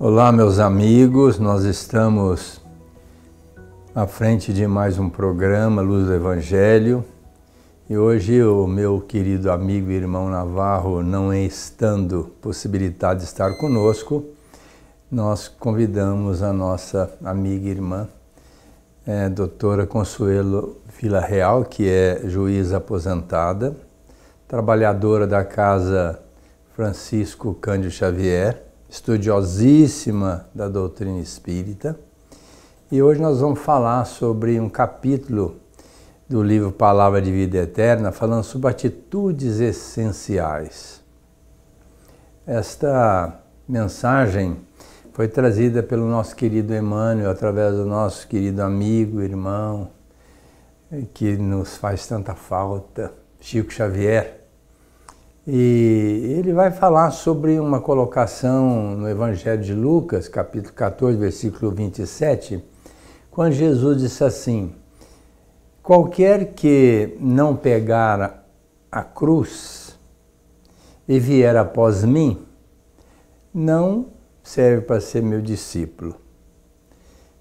Olá, meus amigos, nós estamos à frente de mais um programa Luz do Evangelho e hoje o meu querido amigo e irmão Navarro, não estando possibilitado de estar conosco, nós convidamos a nossa amiga e irmã, doutora Consuelo Villarreal, que é juíza aposentada, trabalhadora da Casa Francisco Cândido Xavier, estudiosíssima da doutrina espírita. E hoje nós vamos falar sobre um capítulo do livro Palavra de Vida Eterna, falando sobre atitudes essenciais. Esta mensagem foi trazida pelo nosso querido Emmanuel, através do nosso querido amigo, irmão, que nos faz tanta falta, Chico Xavier. E ele vai falar sobre uma colocação no Evangelho de Lucas, capítulo 14, versículo 27, quando Jesus disse assim: qualquer que não pegar a cruz e vier após mim, não serve para ser meu discípulo.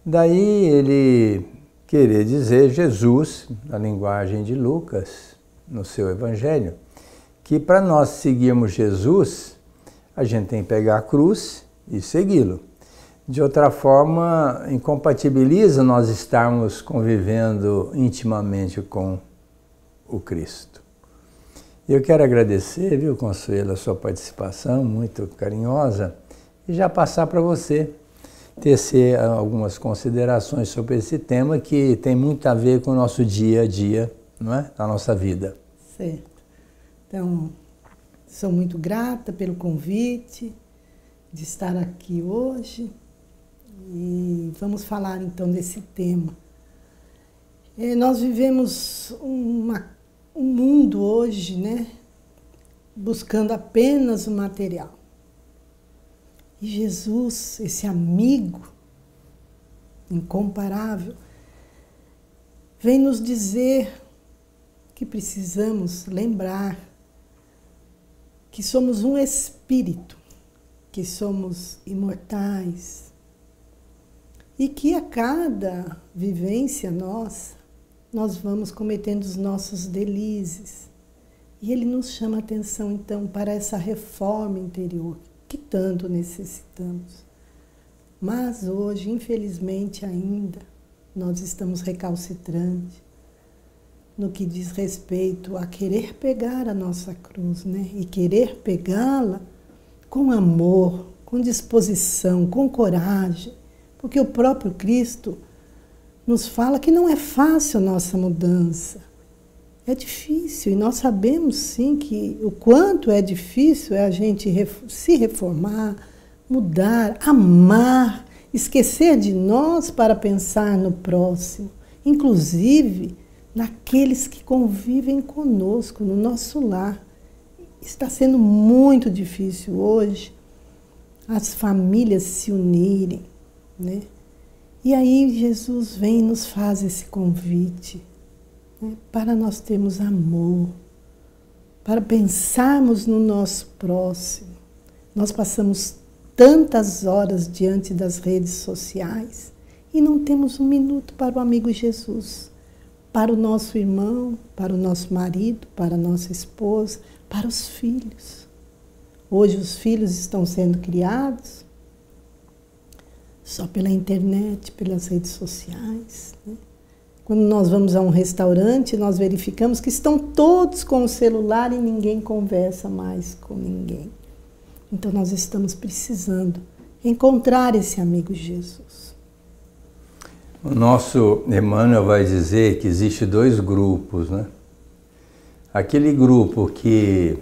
Daí ele queria dizer, Jesus, na linguagem de Lucas, no seu Evangelho, que para nós seguirmos Jesus, a gente tem que pegar a cruz e segui-lo. De outra forma, incompatibiliza nós estarmos convivendo intimamente com o Cristo. Eu quero agradecer, viu, Consuelo, a sua participação, muito carinhosa, e já passar para você tecer algumas considerações sobre esse tema que tem muito a ver com o nosso dia a dia, não é? Na nossa vida. Certo. Então, sou muito grata pelo convite de estar aqui hoje e vamos falar então desse tema. Nós vivemos um mundo hoje, né, buscando apenas o material. E Jesus, esse amigo incomparável, vem nos dizer que precisamos lembrar que somos um espírito, que somos imortais e que a cada vivência nossa, nós vamos cometendo os nossos delizes. E ele nos chama a atenção, então, para essa reforma interior que tanto necessitamos. Mas hoje, infelizmente ainda, nós estamos recalcitrantes no que diz respeito a querer pegar a nossa cruz, né? E querer pegá-la com amor, com disposição, com coragem, porque o próprio Cristo nos fala que não é fácil a nossa mudança. É difícil, e nós sabemos sim que o quanto é difícil é a gente se reformar, mudar, amar, esquecer de nós para pensar no próximo, inclusive naqueles que convivem conosco, no nosso lar. Está sendo muito difícil hoje as famílias se unirem, né? E aí Jesus vem e nos faz esse convite, né, para nós termos amor, para pensarmos no nosso próximo. Nós passamos tantas horas diante das redes sociais e não temos um minuto para o amigo Jesus, para o nosso irmão, para o nosso marido, para a nossa esposa, para os filhos. Hoje os filhos estão sendo criados só pela internet, pelas redes sociais, né? Quando nós vamos a um restaurante, nós verificamos que estão todos com o celular e ninguém conversa mais com ninguém. Então nós estamos precisando encontrar esse amigo Jesus. O nosso Emmanuel vai dizer que existe dois grupos, né? Aquele grupo que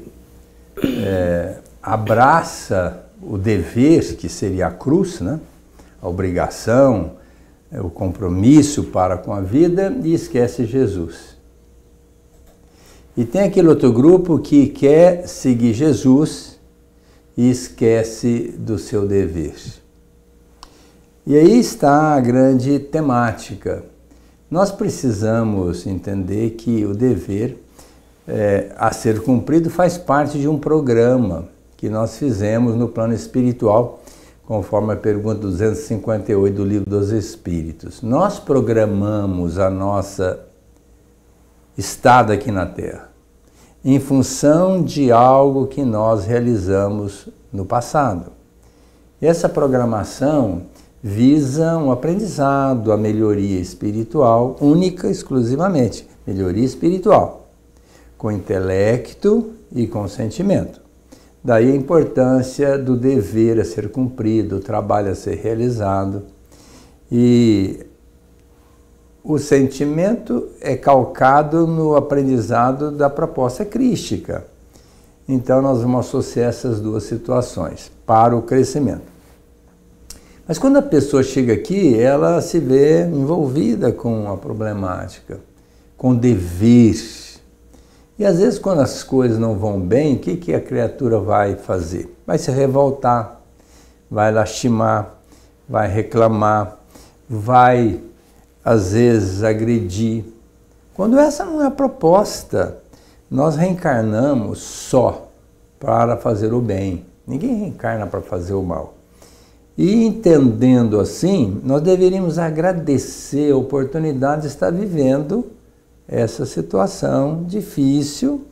abraça o dever, que seria a cruz, né? A obrigação, o compromisso para com a vida, e esquece Jesus. E tem aquele outro grupo que quer seguir Jesus e esquece do seu dever. E aí está a grande temática. Nós precisamos entender que o dever a ser cumprido faz parte de um programa que nós fizemos no plano espiritual conforme a pergunta 258 do Livro dos Espíritos. Nós programamos a nossa estada aqui na Terra em função de algo que nós realizamos no passado. E essa programação visa um aprendizado, a melhoria espiritual, única, exclusivamente, melhoria espiritual, com intelecto e com sentimento. Daí a importância do dever a ser cumprido, o trabalho a ser realizado. E o sentimento é calcado no aprendizado da proposta crística. Então nós vamos associar essas duas situações para o crescimento. Mas quando a pessoa chega aqui, ela se vê envolvida com a problemática, com dever. E às vezes quando as coisas não vão bem, o que a criatura vai fazer? Vai se revoltar, vai lastimar, vai reclamar, vai às vezes agredir. Quando essa não é a proposta, nós reencarnamos só para fazer o bem. Ninguém reencarna para fazer o mal. E entendendo assim, nós deveríamos agradecer a oportunidade de estar vivendo essa situação difícil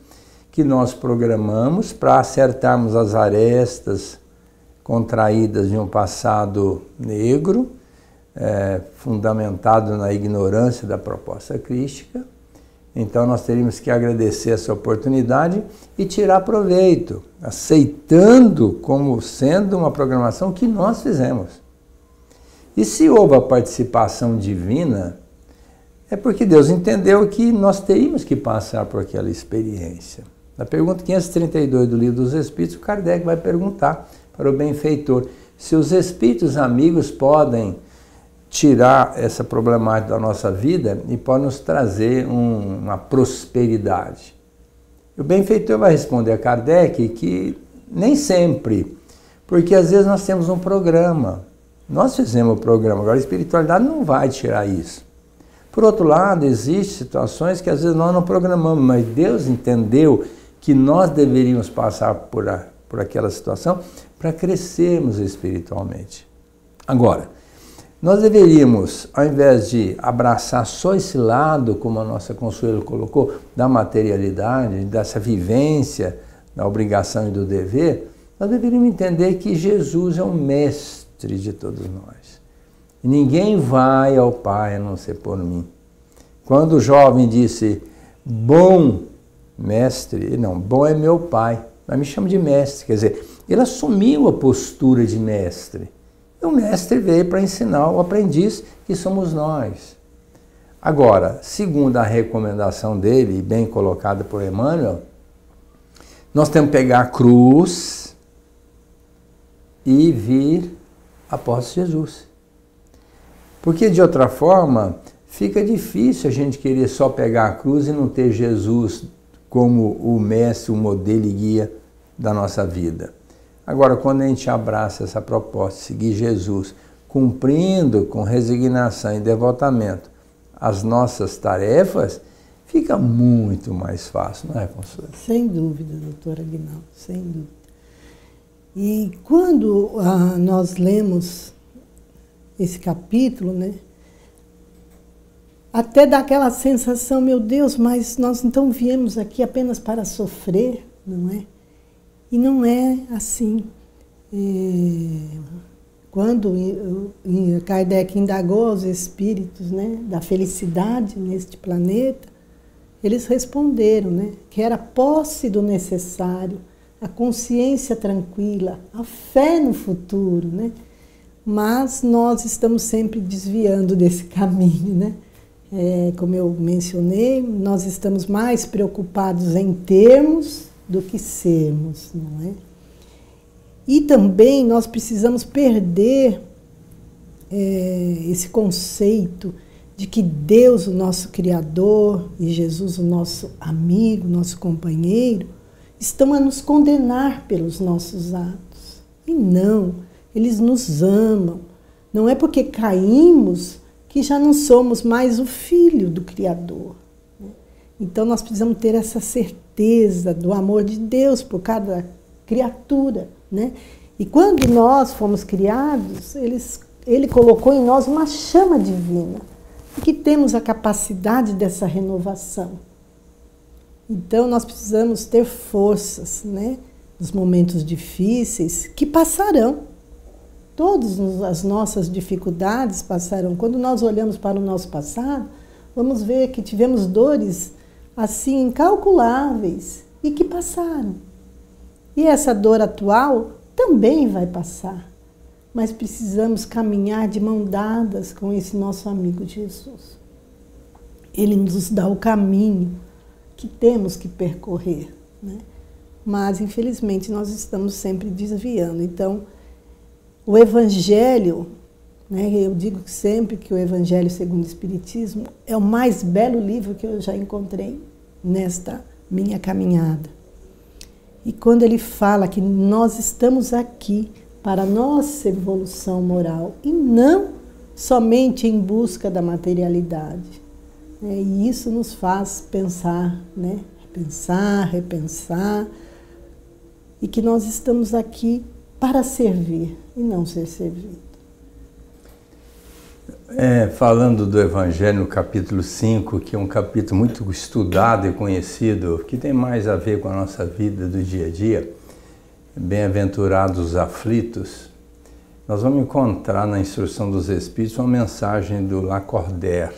que nós programamos para acertarmos as arestas contraídas de um passado negro, fundamentado na ignorância da proposta crística. Então nós teríamos que agradecer essa oportunidade e tirar proveito, aceitando como sendo uma programação que nós fizemos. E se houve a participação divina, é porque Deus entendeu que nós teríamos que passar por aquela experiência. Na pergunta 532 do Livro dos Espíritos, Kardec vai perguntar para o benfeitor se os espíritos amigos podem tirar essa problemática da nossa vida e pode nos trazer uma prosperidade. O benfeitor vai responder a Kardec que nem sempre, porque às vezes nós temos um programa, nós fizemos o programa, agora a espiritualidade não vai tirar isso. Por outro lado, existem situações que às vezes nós não programamos, mas Deus entendeu que nós deveríamos passar por aquela situação para crescermos espiritualmente. Agora, nós deveríamos, ao invés de abraçar só esse lado, como a nossa Consuelo colocou, da materialidade, dessa vivência, da obrigação e do dever, nós deveríamos entender que Jesus é o mestre de todos nós. E ninguém vai ao Pai a não ser por mim. Quando o jovem disse, bom mestre, não, bom é meu Pai, mas me chama de mestre, quer dizer, ele assumiu a postura de mestre. E o mestre veio para ensinar o aprendiz, que somos nós. Agora, segundo a recomendação dele, bem colocada por Emmanuel, nós temos que pegar a cruz e vir após Jesus. Porque, de outra forma, fica difícil a gente querer só pegar a cruz e não ter Jesus como o mestre, o modelo e guia da nossa vida. Agora, quando a gente abraça essa proposta de seguir Jesus, cumprindo com resignação e devotamento as nossas tarefas, fica muito mais fácil, não é, Consuelo? Sem dúvida, doutora Aguinaldo, sem dúvida. E quando nós lemos esse capítulo, né, até dá aquela sensação, meu Deus, mas nós então viemos aqui apenas para sofrer, não é? E não é assim. Quando Kardec indagou aos espíritos, né, da felicidade neste planeta, eles responderam, né, que era a posse do necessário, a consciência tranquila, a fé no futuro, né? Mas nós estamos sempre desviando desse caminho, né? Como eu mencionei, nós estamos mais preocupados em termos do que sermos, não é? E também nós precisamos perder esse conceito de que Deus, o nosso Criador, e Jesus, o nosso amigo, nosso companheiro, estão a nos condenar pelos nossos atos. E não, eles nos amam. Não é porque caímos que já não somos mais o filho do Criador. Então nós precisamos ter essa certeza do amor de Deus por cada criatura, né? E quando nós fomos criados, Ele colocou em nós uma chama divina, e que temos a capacidade dessa renovação. Então, nós precisamos ter forças, né? Nos momentos difíceis, que passarão. Todas as nossas dificuldades passarão. Quando nós olhamos para o nosso passado, vamos ver que tivemos dores assim incalculáveis e que passaram. E essa dor atual também vai passar. Mas precisamos caminhar de mão dadas com esse nosso amigo Jesus. Ele nos dá o caminho que temos que percorrer, né? Mas, infelizmente, nós estamos sempre desviando. Então, o Evangelho, né, eu digo sempre que o Evangelho segundo o Espiritismo é o mais belo livro que eu já encontrei nesta minha caminhada. E quando ele fala que nós estamos aqui para a nossa evolução moral e não somente em busca da materialidade. E isso nos faz pensar, né? Repensar, e que nós estamos aqui para servir e não ser servido. Falando do Evangelho no capítulo 5, que é um capítulo muito estudado e conhecido, que tem mais a ver com a nossa vida do dia a dia, bem-aventurados os aflitos, nós vamos encontrar na Instrução dos Espíritos uma mensagem do Lacordaire,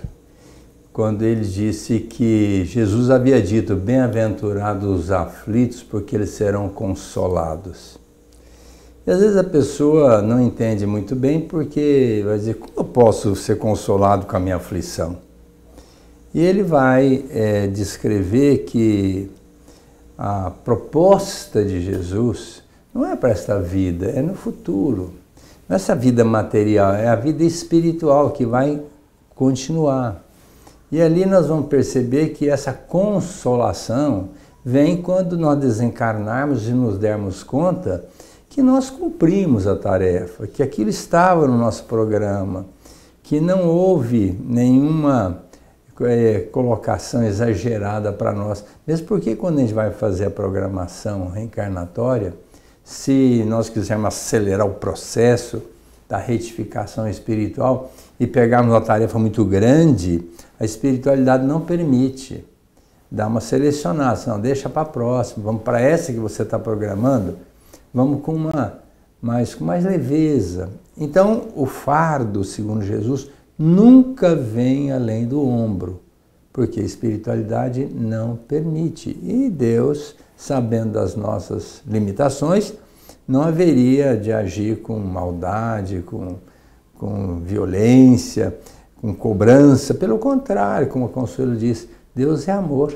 quando ele disse que Jesus havia dito, bem-aventurados os aflitos, porque eles serão consolados. E às vezes a pessoa não entende muito bem, porque vai dizer, como eu posso ser consolado com a minha aflição? E ele vai descrever que a proposta de Jesus não é para esta vida, é no futuro. Não é essa vida material, é a vida espiritual que vai continuar. E ali nós vamos perceber que essa consolação vem quando nós desencarnarmos e nos dermos conta que nós cumprimos a tarefa, que aquilo estava no nosso programa, que não houve nenhuma colocação exagerada para nós. Mesmo porque quando a gente vai fazer a programação reencarnatória, se nós quisermos acelerar o processo da retificação espiritual e pegarmos uma tarefa muito grande, a espiritualidade não permite. Dá uma selecionada, não, deixa para a próxima, vamos para essa que você está programando, vamos com mais leveza. Então, o fardo, segundo Jesus, nunca vem além do ombro, porque a espiritualidade não permite. E Deus, sabendo das nossas limitações, não haveria de agir com maldade, com violência, com cobrança. Pelo contrário, como o Consuelo diz, Deus é amor.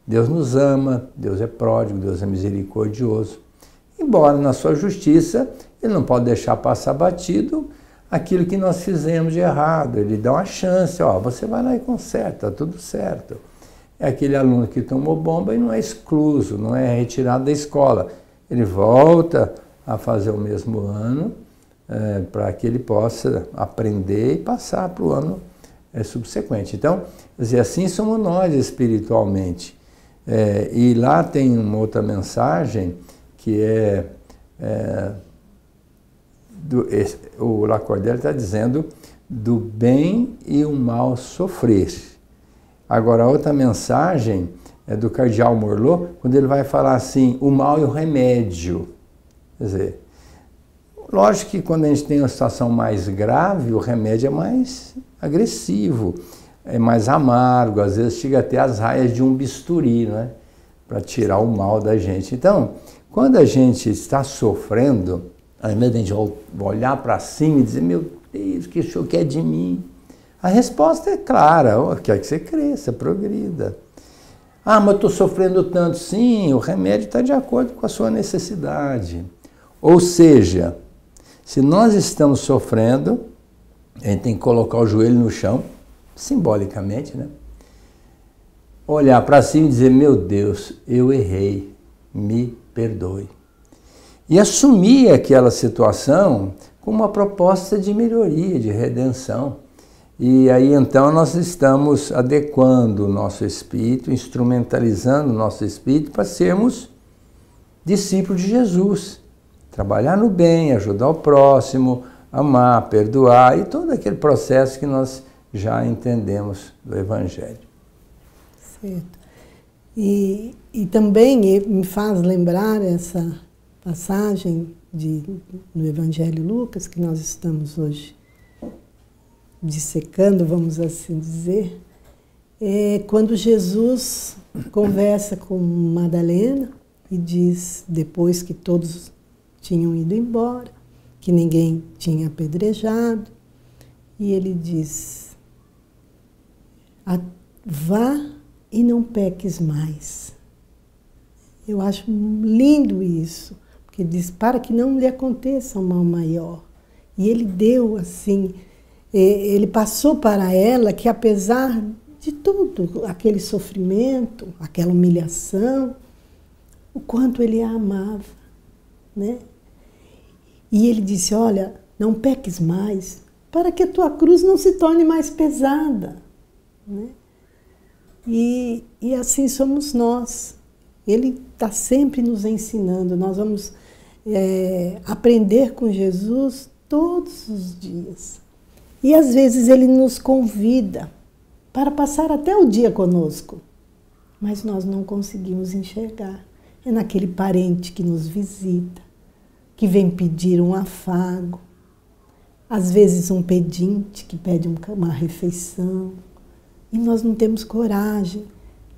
Deus nos ama, Deus é pródigo, Deus é misericordioso. Embora na sua justiça, Ele não pode deixar passar batido aquilo que nós fizemos de errado. Ele dá uma chance, ó, você vai lá e conserta, tá tudo certo. É aquele aluno que tomou bomba e não é excluso, não é retirado da escola. Ele volta a fazer o mesmo ano para que ele possa aprender e passar para o ano subsequente. Então, quer dizer, assim somos nós espiritualmente. E lá tem uma outra mensagem que o Lacordaire está dizendo do bem e o mal sofrer. Agora, a outra mensagem é do Cardeal Morlot, quando ele vai falar assim, o mal e o remédio. Quer dizer, lógico que quando a gente tem uma situação mais grave, o remédio é mais agressivo, é mais amargo, às vezes chega até as raias de um bisturi, né? Para tirar o mal da gente. Então, quando a gente está sofrendo, ao invés de a gente olhar para cima e dizer, meu Deus, o que o senhor quer de mim? A resposta é clara, quer que você cresça, progrida. Ah, mas eu estou sofrendo tanto. Sim, o remédio está de acordo com a sua necessidade. Ou seja, se nós estamos sofrendo, a gente tem que colocar o joelho no chão, simbolicamente, né? Olhar para cima e dizer, meu Deus, eu errei, me perdoe. E assumir aquela situação como uma proposta de melhoria, de redenção. E aí então nós estamos adequando o nosso espírito, instrumentalizando o nosso espírito para sermos discípulos de Jesus, trabalhar no bem, ajudar o próximo, amar, perdoar e todo aquele processo que nós já entendemos do Evangelho. Certo. E também me faz lembrar essa passagem no Evangelho Lucas, que nós estamos hoje dissecando, vamos assim dizer, quando Jesus conversa com Madalena e diz, depois que todos tinham ido embora, que ninguém tinha apedrejado, e ele diz, vá e não peques mais. Eu acho lindo isso, porque ele diz, para que não lhe aconteça um mal maior. E ele deu assim, ele passou para ela que apesar de tudo, aquele sofrimento, aquela humilhação, o quanto ele a amava, né? E ele disse, olha, não peques mais, para que a tua cruz não se torne mais pesada, né? E assim somos nós. Ele está sempre nos ensinando. Nós vamos aprender com Jesus todos os dias. E às vezes ele nos convida para passar até o dia conosco, mas nós não conseguimos enxergar. É naquele parente que nos visita, que vem pedir um afago, às vezes um pedinte que pede uma refeição, e nós não temos coragem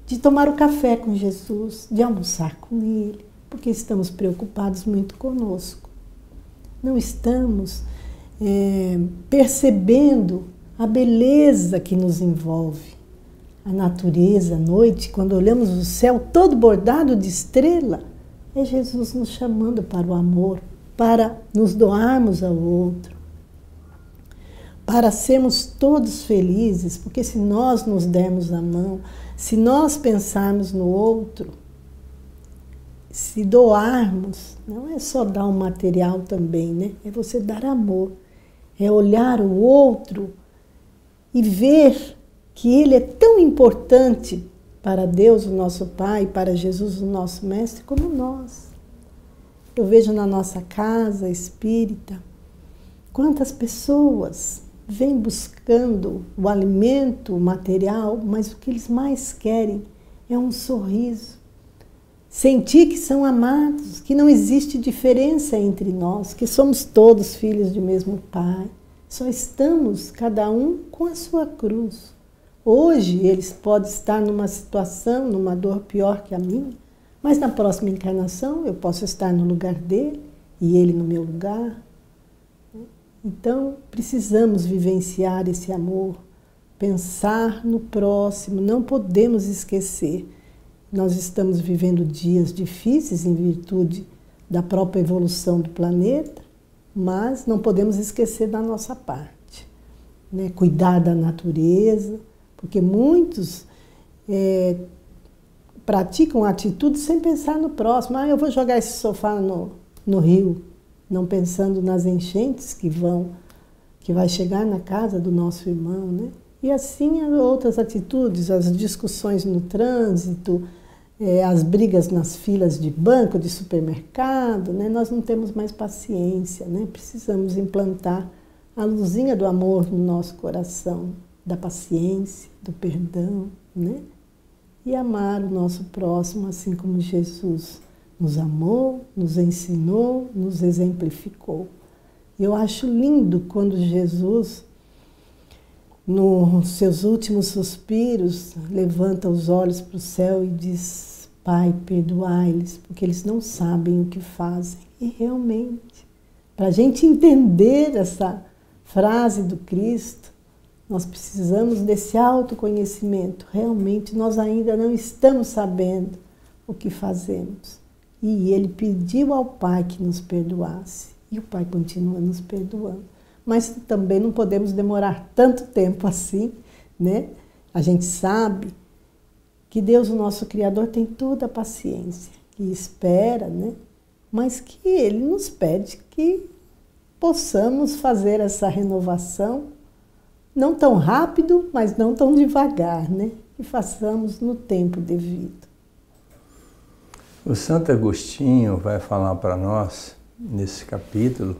de tomar o café com Jesus, de almoçar com Ele, porque estamos preocupados muito conosco. Não estamos percebendo a beleza que nos envolve. A natureza, à noite, quando olhamos o céu todo bordado de estrela, é Jesus nos chamando para o amor, para nos doarmos ao outro, para sermos todos felizes, porque se nós nos dermos a mão, se nós pensarmos no outro, se doarmos, não é só dar um material também, né? É você dar amor, é olhar o outro e ver que ele é tão importante para Deus, o nosso Pai, para Jesus, o nosso Mestre, como nós. Eu vejo na nossa casa espírita quantas pessoas vêm buscando o alimento, o material, mas o que eles mais querem é um sorriso. Sentir que são amados, que não existe diferença entre nós, que somos todos filhos do mesmo Pai. Só estamos, cada um, com a sua cruz. Hoje eles podem estar numa situação, numa dor pior que a minha, mas na próxima encarnação eu posso estar no lugar dele e ele no meu lugar. Então precisamos vivenciar esse amor, pensar no próximo, não podemos esquecer. Nós estamos vivendo dias difíceis em virtude da própria evolução do planeta, mas não podemos esquecer da nossa parte, né? Cuidar da natureza, porque muitos praticam atitudes sem pensar no próximo. Eu vou jogar esse sofá no rio, não pensando nas enchentes que vai chegar na casa do nosso irmão, né? E assim outras atitudes, as discussões no trânsito, as brigas nas filas de banco, de supermercado, né? Nós não temos mais paciência, né? Precisamos implantar a luzinha do amor no nosso coração, da paciência, do perdão, né? E amar o nosso próximo assim como Jesus nos amou, nos ensinou, nos exemplificou. Eu acho lindo quando Jesus, nos seus últimos suspiros, levanta os olhos para o céu e diz: Pai, perdoai-lhes, porque eles não sabem o que fazem. E realmente, para a gente entender essa frase do Cristo, nós precisamos desse autoconhecimento. Realmente, nós ainda não estamos sabendo o que fazemos. E Ele pediu ao Pai que nos perdoasse. E o Pai continua nos perdoando. Mas também não podemos demorar tanto tempo assim, né? A gente sabe que Deus, o nosso Criador, tem toda a paciência, que espera, né? Mas que Ele nos pede que possamos fazer essa renovação, não tão rápido, mas não tão devagar, né? Que façamos no tempo devido. O Santo Agostinho vai falar para nós nesse capítulo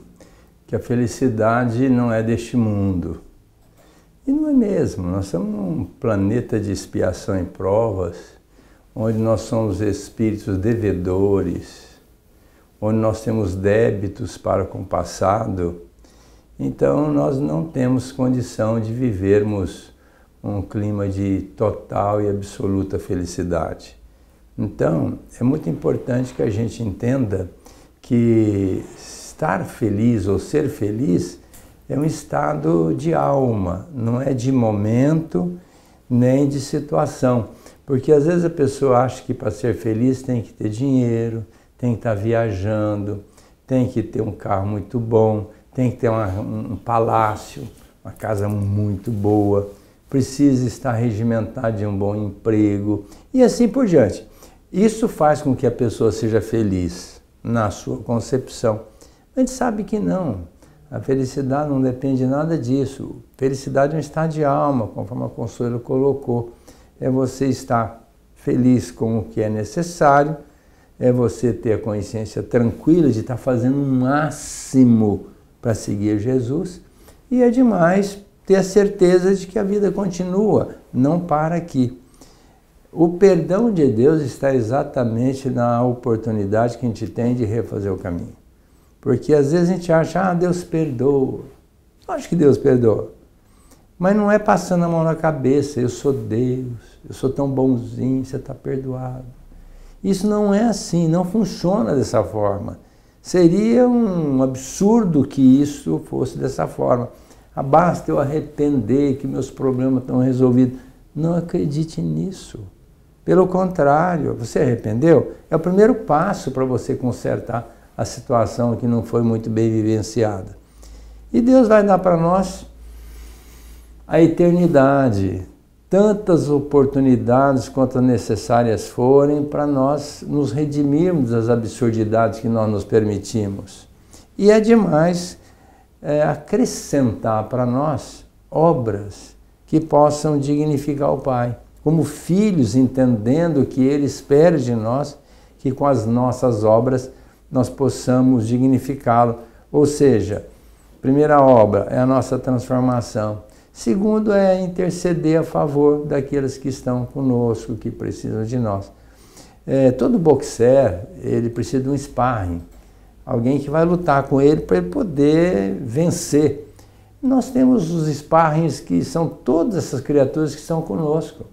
que a felicidade não é deste mundo. E não é mesmo, nós estamos num planeta de expiação e provas, onde nós somos espíritos devedores, onde nós temos débitos para com o passado. Então nós não temos condição de vivermos um clima de total e absoluta felicidade. Então é muito importante que a gente entenda que estar feliz ou ser feliz é um estado de alma, não é de momento nem de situação. Porque às vezes a pessoa acha que para ser feliz tem que ter dinheiro, tem que estar viajando, tem que ter um carro muito bom, tem que ter um palácio, uma casa muito boa, precisa estar regimentado de um bom emprego e assim por diante. Isso faz com que a pessoa seja feliz na sua concepção. A gente sabe que não. A felicidade não depende de nada disso. Felicidade é um estado de alma, conforme a Consuelo colocou. É você estar feliz com o que é necessário, é você ter a consciência tranquila de estar fazendo o máximo para seguir Jesus, e é demais ter a certeza de que a vida continua, não para aqui. O perdão de Deus está exatamente na oportunidade que a gente tem de refazer o caminho. Porque às vezes a gente acha, Deus perdoa. Eu acho que Deus perdoa. Mas não é passando a mão na cabeça, eu sou Deus, eu sou tão bonzinho, você está perdoado. Isso não é assim, não funciona dessa forma. Seria um absurdo que isso fosse dessa forma. Basta eu arrepender que meus problemas estão resolvidos. Não acredite nisso. Pelo contrário, você arrependeu? É o primeiro passo para você consertar a situação que não foi muito bem vivenciada. E Deus vai dar para nós a eternidade, tantas oportunidades quanto necessárias forem para nós nos redimirmos das absurdidades que nós nos permitimos. E é demais acrescentar para nós obras que possam dignificar o Pai, como filhos entendendo que Ele espera de nós que com as nossas obras nós possamos dignificá-lo. Ou seja, primeira obra é a nossa transformação. Segundo é interceder a favor daqueles que estão conosco, que precisam de nós. Todo boxer, ele precisa de um sparring, alguém que vai lutar com ele para ele poder vencer. Nós temos os sparrings que são todas essas criaturas que estão conosco,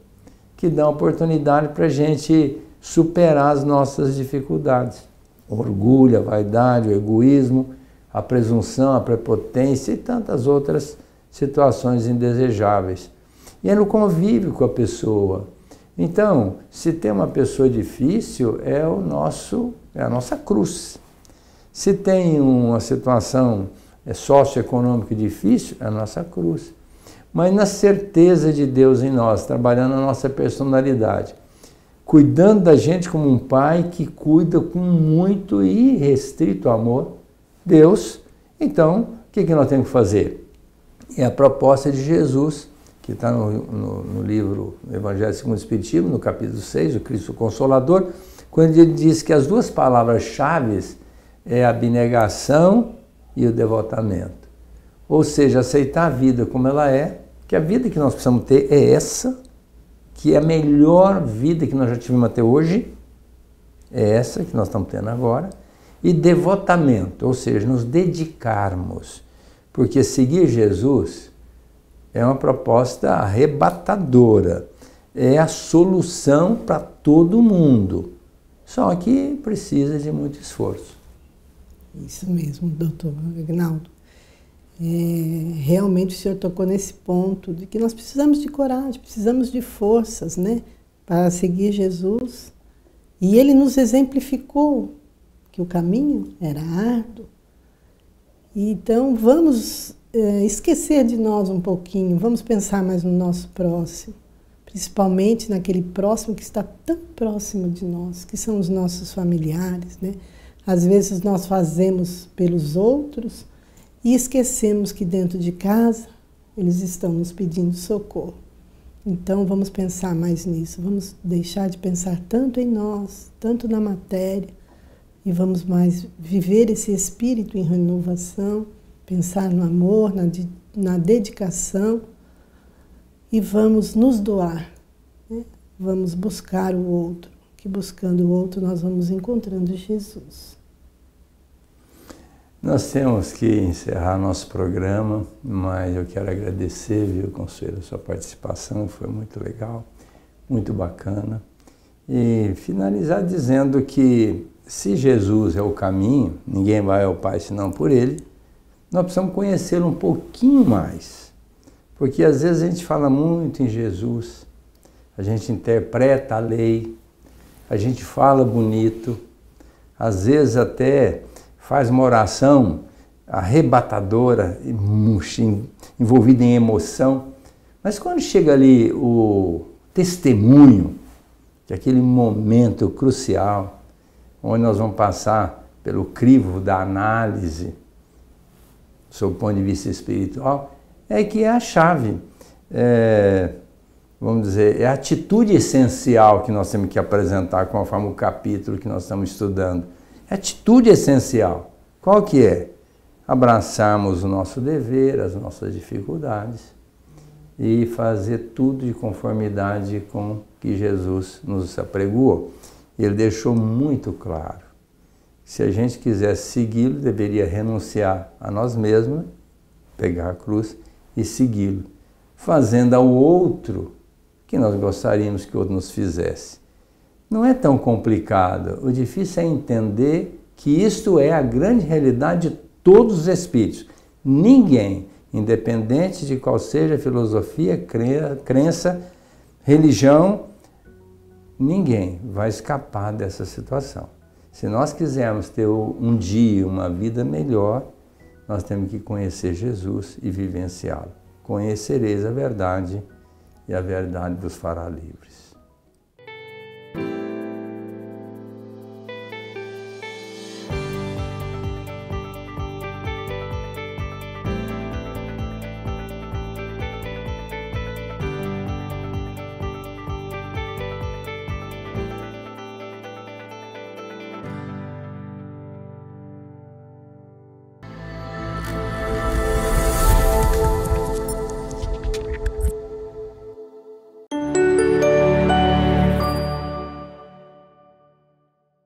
que dão oportunidade para a gente superar as nossas dificuldades. O orgulho, a vaidade, o egoísmo, a presunção, a prepotência e tantas outras situações indesejáveis. E é no convívio com a pessoa. Então, se tem uma pessoa difícil, é a nossa cruz. Se tem uma situação socioeconômica difícil, é a nossa cruz. Mas na certeza de Deus em nós, trabalhando a nossa personalidade, cuidando da gente como um pai que cuida com muito e irrestrito amor, Deus, então, o que nós temos que fazer? É a proposta de Jesus, que está no livro Evangelho segundo o Espiritismo, no capítulo 6, o Cristo Consolador, quando ele diz que as duas palavras-chave é a abnegação e o devotamento. Ou seja, aceitar a vida como ela é, que a vida que nós precisamos ter é essa, que é a melhor vida que nós já tivemos até hoje, é essa que nós estamos tendo agora, e devotamento, ou seja, nos dedicarmos. Porque seguir Jesus é uma proposta arrebatadora, é a solução para todo mundo, só que precisa de muito esforço. Isso mesmo, doutor Agnaldo. Realmente o senhor tocou nesse ponto de que nós precisamos de coragem, precisamos de forças, né, para seguir Jesus. E ele nos exemplificou que o caminho era árduo. Então vamos esquecer de nós um pouquinho, vamos pensar mais no nosso próximo, principalmente naquele próximo que está tão próximo de nós, que são os nossos familiares, né? Às vezes nós fazemos pelos outros e esquecemos que dentro de casa eles estão nos pedindo socorro. Então vamos pensar mais nisso, vamos deixar de pensar tanto em nós, tanto na matéria, e vamos mais viver esse espírito em renovação, pensar no amor, na dedicação e vamos nos doar, né? Vamos buscar o outro, que buscando o outro nós vamos encontrando Jesus. Nós temos que encerrar nosso programa, mas eu quero agradecer, viu, Consuelo, a sua participação, foi muito legal, muito bacana. E finalizar dizendo que se Jesus é o caminho, ninguém vai ao Pai senão por Ele, nós precisamos conhecê-lo um pouquinho mais. Porque às vezes a gente fala muito em Jesus, a gente interpreta a lei, a gente fala bonito, às vezes até faz uma oração arrebatadora, envolvida em emoção, mas quando chega ali o testemunho, que é aquele momento crucial, onde nós vamos passar pelo crivo da análise, sob o ponto de vista espiritual, é que é a chave, vamos dizer, é a atitude essencial que nós temos que apresentar conforme o capítulo que nós estamos estudando. É a atitude essencial. Qual que é? Abraçarmos o nosso dever, as nossas dificuldades e fazer tudo de conformidade com o que Jesus nos apregoou. Ele deixou muito claro. Se a gente quisesse segui-lo, deveria renunciar a nós mesmos, pegar a cruz e segui-lo, fazendo ao outro que nós gostaríamos que o outro nos fizesse. Não é tão complicado, o difícil é entender que isto é a grande realidade de todos os espíritos. Ninguém, independente de qual seja a filosofia, crença, religião, ninguém vai escapar dessa situação. Se nós quisermos ter um dia, uma vida melhor, nós temos que conhecer Jesus e vivenciá-lo. Conhecereis a verdade e a verdade vos fará livres.